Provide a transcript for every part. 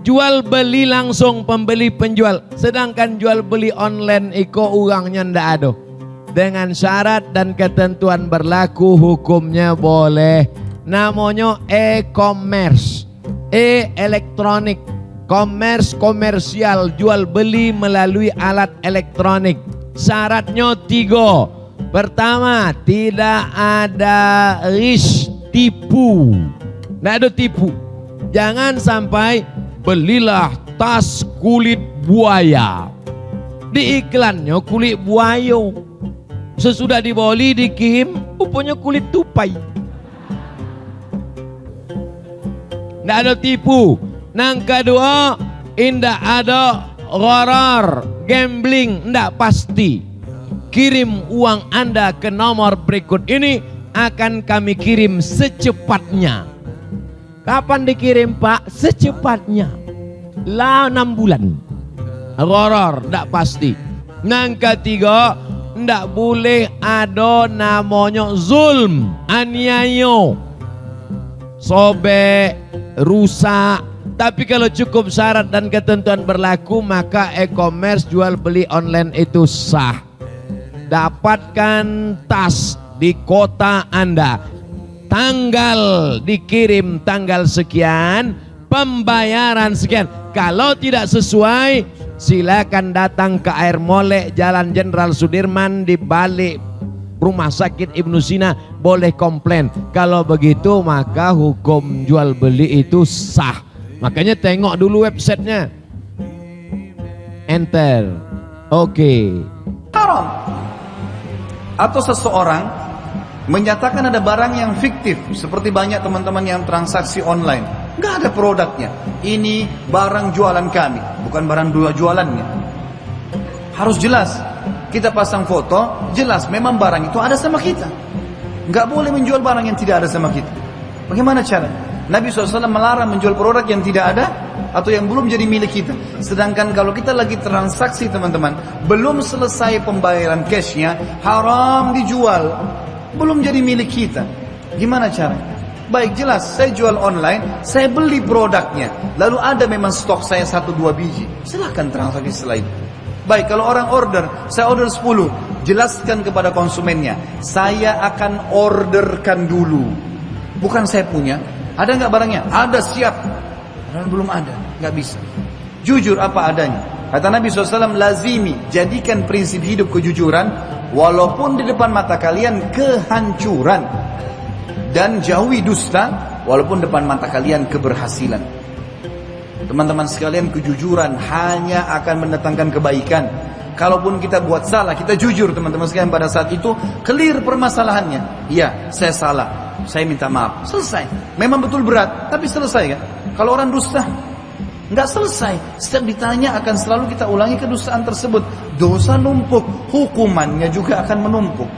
jual beli langsung pembeli penjual, sedangkan jual beli online iko orangnya ndak ada. Dengan syarat dan ketentuan berlaku hukumnya boleh. Namanya e-commerce, elektronik, commerce komersial, jual beli melalui alat elektronik. Syaratnya 3. Pertama, tidak ada risk tipu. Tidak ada tipu. Jangan sampai belilah tas kulit buaya. Di iklannya kulit buaya. Sesudah dibeli dikirim, rupanya kulit tupai. Tidak ada tipu. Yang kedua, tidak ada gharar, gambling, tidak pasti. Kirim uang Anda ke nomor berikut ini, akan kami kirim secepatnya. Kapan dikirim Pak? Secepatnya. 6 bulan. Gharar, tidak pasti. Yang ketiga, tidak boleh ada namanya zulm, aniaya, sobek, rusak. Tapi kalau cukup syarat dan ketentuan berlaku, maka e-commerce jual beli online itu sah. Dapatkan tas di kota Anda, tanggal dikirim tanggal sekian, pembayaran sekian. Kalau tidak sesuai, silakan datang ke Air Molek Jalan Jenderal Sudirman di balik Rumah Sakit Ibnu Sina, boleh komplain. Kalau begitu maka hukum jual beli itu sah. Makanya tengok dulu websitenya. Enter. Oke. Haram. Atau seseorang menyatakan ada barang yang fiktif, seperti banyak teman-teman yang transaksi online, nggak ada produknya. Ini barang jualan kami, bukan barang jualannya. Harus jelas. Kita pasang foto, jelas memang barang itu ada sama kita. Nggak boleh menjual barang yang tidak ada sama kita. Bagaimana cara? Nabi SAW melarang menjual produk yang tidak ada atau yang belum jadi milik kita. Sedangkan kalau kita lagi transaksi teman-teman, belum selesai pembayaran cashnya, haram dijual, belum jadi milik kita. Gimana caranya? Baik, jelas, saya jual online, saya beli produknya, lalu ada memang stok saya 1-2 biji, silahkan transaksi setelah itu. Baik, kalau orang order, saya order 10, jelaskan kepada konsumennya, saya akan orderkan dulu, bukan saya punya. Ada nggak barangnya? Ada, siap. Padahal belum ada, nggak bisa. Jujur apa adanya. Kata Nabi SAW, lazimi, jadikan prinsip hidup kejujuran, walaupun di depan mata kalian kehancuran, dan jauhi dusta, walaupun depan mata kalian keberhasilan. Teman-teman sekalian, kejujuran hanya akan mendatangkan kebaikan. Kalaupun kita buat salah, kita jujur teman-teman sekalian pada saat itu, clear permasalahannya. Iya, saya salah, saya minta maaf, selesai. Memang betul berat, tapi selesai kan. Kalau orang dusta, nggak selesai. Setiap ditanya akan selalu kita ulangi kedustaan tersebut. Dosa numpuk, hukumannya juga akan menumpuk.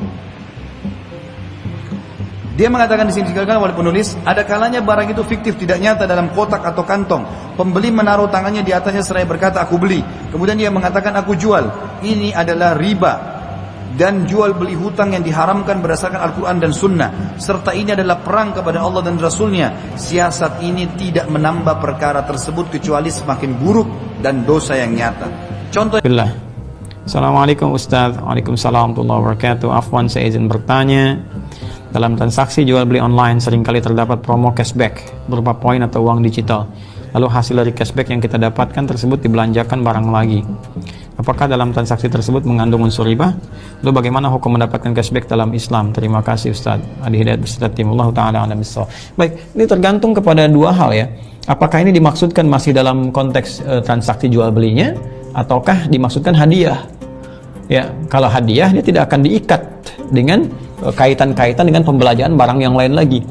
Dia mengatakan di sini dikatakan oleh penulis, ada kalanya barang itu fiktif, tidak nyata dalam kotak atau kantong. Pembeli menaruh tangannya di atasnya seraya berkata, aku beli. Kemudian dia mengatakan, aku jual. Ini adalah riba dan jual beli hutang yang diharamkan berdasarkan Al-Quran dan Sunnah. Serta ini adalah perang kepada Allah dan Rasulnya. Siasat ini tidak menambah perkara tersebut kecuali semakin buruk dan dosa yang nyata. Contoh. Assalamualaikum Ustaz. Waalaikumsalam warahmatullahi wabarakatuh. Afwan, saya izin bertanya. Dalam transaksi jual beli online seringkali terdapat promo cashback berupa poin atau uang digital. Lalu hasil dari cashback yang kita dapatkan tersebut dibelanjakan barang lagi. Apakah dalam transaksi tersebut mengandung unsur riba? Lalu bagaimana hukum mendapatkan cashback dalam Islam? Terima kasih Ustaz. Adi Hidayat beserta tim. Allah Ta'ala a'lam bissawab. Baik, ini tergantung kepada dua hal ya. Apakah ini dimaksudkan masih dalam konteks transaksi jual belinya, ataukah dimaksudkan hadiah? Ya, kalau hadiah dia tidak akan diikat dengan kaitan-kaitan dengan pembelanjaan barang yang lain lagi.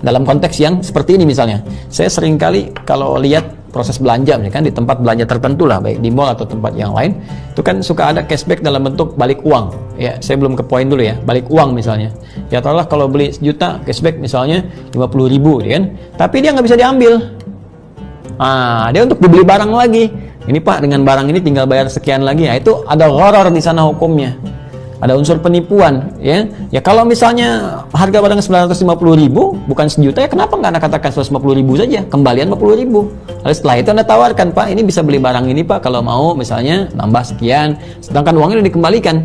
Dalam konteks yang seperti ini misalnya, saya seringkali kalau lihat proses belanja kan di tempat belanja tertentu lah, baik di mall atau tempat yang lain, itu kan suka ada cashback dalam bentuk balik uang. Ya, saya belum ke poin dulu ya, balik uang misalnya. Ya taruhlah kalau beli 1 juta cashback misalnya 50.000 kan, tapi dia nggak bisa diambil. Dia untuk dibeli barang lagi. Ini Pak, dengan barang ini tinggal bayar sekian lagi. Itu ada gharar di sana hukumnya. ada unsur penipuan, ya. Ya kalau misalnya harga barang 950.000 bukan 1 juta, ya kenapa nggak Anda katakan 150.000 saja, kembalian 50.000. Lalu setelah itu Anda tawarkan, Pak, ini bisa beli barang ini Pak, kalau mau misalnya nambah sekian, sedangkan uangnya udah dikembalikan.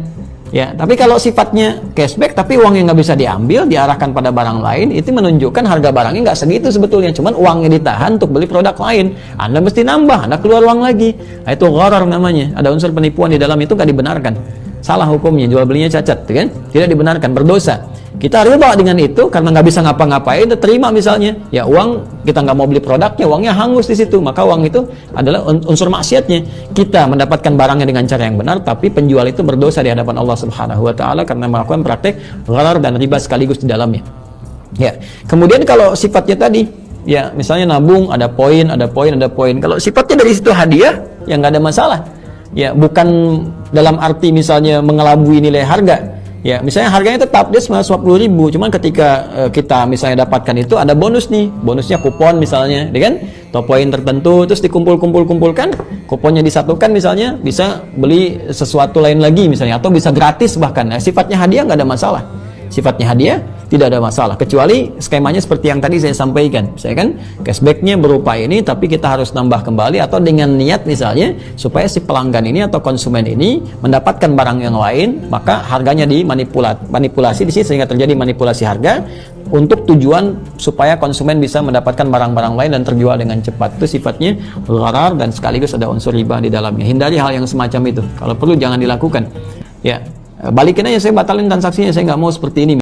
Ya, tapi kalau sifatnya cashback tapi uangnya nggak bisa diambil, diarahkan pada barang lain, itu menunjukkan harga barangnya nggak segitu sebetulnya, cuman uangnya ditahan untuk beli produk lain. Anda mesti nambah, Anda keluar uang lagi. Nah, itu gharar namanya. Ada unsur penipuan di dalam, itu nggak dibenarkan. Salah hukumnya, jual belinya cacat, kan? Tidak dibenarkan, berdosa. Kita riba dengan itu karena nggak bisa ngapa-ngapain, terima misalnya, ya uang kita nggak mau beli produknya, uangnya hangus di situ, maka uang itu adalah unsur maksiatnya. Kita mendapatkan barangnya dengan cara yang benar, tapi penjual itu berdosa di hadapan Allah Subhanahu Wa Taala karena melakukan praktek gharar dan riba sekaligus di dalamnya. Ya, kemudian kalau sifatnya tadi, ya misalnya nabung, ada poin, ada poin, ada poin. Kalau sifatnya dari situ hadiah, ya nggak ada masalah. Ya, bukan dalam arti misalnya mengelabui nilai harga. Ya, misalnya harganya tetap dia 950.000, cuman ketika kita misalnya dapatkan itu ada bonus nih, bonusnya kupon misalnya, kan? Atau poin tertentu, terus dikumpulkan, kuponnya disatukan misalnya, bisa beli sesuatu lain lagi misalnya, atau bisa gratis bahkan. Nah, sifatnya hadiah nggak ada masalah. Sifatnya hadiah tidak ada masalah, kecuali skemanya seperti yang tadi saya sampaikan. Saya kan cashbacknya berupa ini, tapi kita harus nambah kembali atau dengan niat misalnya supaya si pelanggan ini atau konsumen ini mendapatkan barang yang lain, maka harganya dimanipulasi di sini sehingga terjadi manipulasi harga untuk tujuan supaya konsumen bisa mendapatkan barang-barang lain dan terjual dengan cepat. Itu sifatnya gharar dan sekaligus ada unsur riba di dalamnya. Hindari hal yang semacam itu. Kalau perlu jangan dilakukan. Ya, balikin aja, saya batalin transaksinya, saya nggak mau seperti ini.